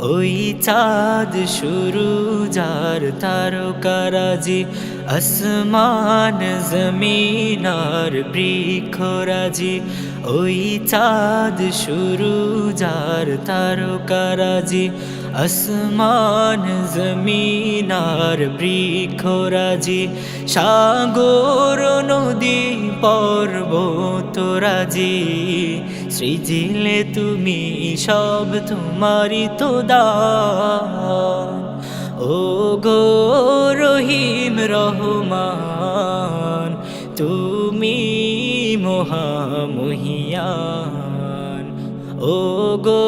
ওই চাঁদ শুরু যার তারকারাজি, আসমান জমিন আর বৃক্ষরাজি। ওই চাঁদ শুরু যার তারকারাজি, আসমান জমিন আর বৃক্ষরাজি। সাগর নদী পর্বতরাজি, সৃজিলে তুমি সব তোমারই তো দান। ও গো রহিম রহমান, তুমি মহামহিয়ান। ও গো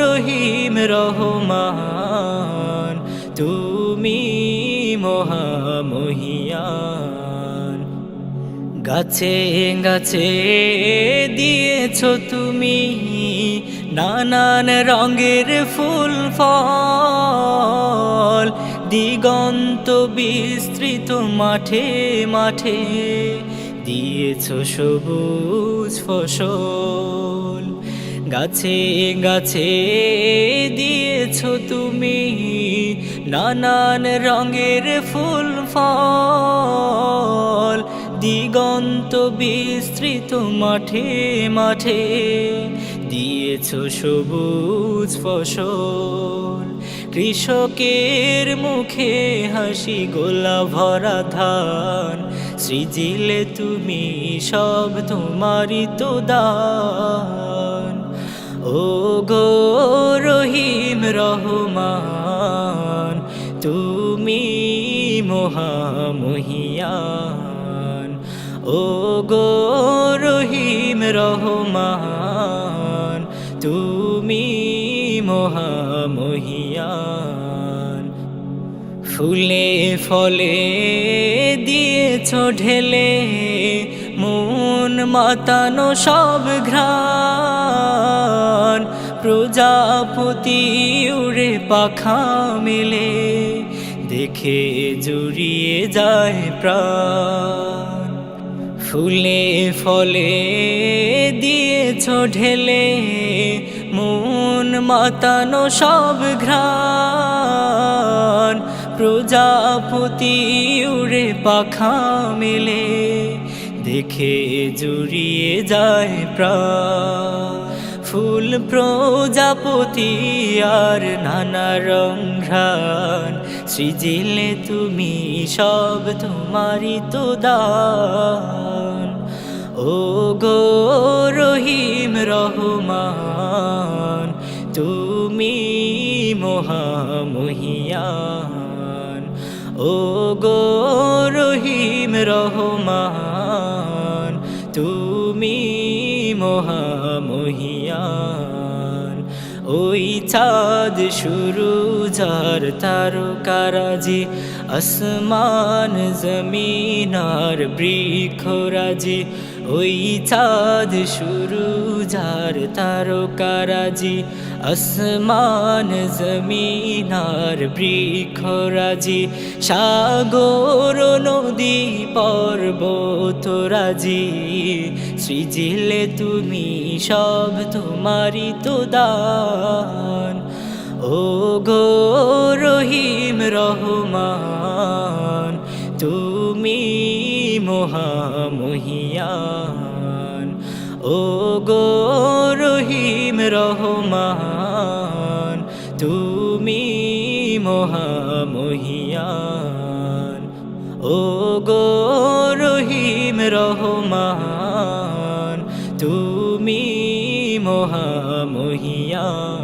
রহিম রহমান, তুমি মহামহিয়ান। গাছে গাছে দিয়েছো তুমি নানান রঙের ফুল ফল, দিগন্ত বিস্তৃত মাঠে মাঠে দিয়েছো সবুজ ফসল। গাছে গাছে দিয়েছো তুমি নানান রঙের ফুল ফল, দিগন্ত বিস্তৃত মাঠে মাঠে দিয়েছো সবুজ ফসল। কৃষকের মুখে হাসি, গোলা ভরা ধান, সৃজিলে তুমি সব তোমারই তো দান। ও গো রহিম রহমান, তুমি মহামহিয়ান। ও গো রহিম রহমান, তুমি মহামহিয়ান। ফুলে ফলে দিয়েছো ঢেলে মন মাতানো সব ঘ্রাণ, প্রজাপতি উড়ে পাখা মেলে দেখে জুড়িয়ে যায় প্রাণ। ফুলে ফলে দিয়েছো ঢেলে মন মাতানো সব ঘ্রাণ, প্রজাপতি উড়ে পাখা মেলে দেখে জুড়িয়ে যায় প্রাণ। ফুল প্রজাপতি আর নানা রং ঘ্রাণ, সৃজিলে তুমি সব তোমারই তো দান। ও গো রহিম রহমান, তুমি মহামহিয়ান। ও গো রহিম রহমান, তুমি মহামহিয়ান। ওই চাঁদ শুরু যার তারকারাজি, আসমান জমিন আর বৃক্ষরাজি। ওই চাঁদ শুরু যার তারকারাজি, আসমান জমিন আর বৃক্ষরাজি। সাগর নদী পর্বতরাজি, সৃজিলে তুমি সব তোমারই তো দান। ও গো রহিম রহমান, তুমি মহামহিয়ান। ও গো রহিম রহমান, তুমি মহামহিয়ান। ও গো রহিম রহমান, তুমি মহামহিয়ান।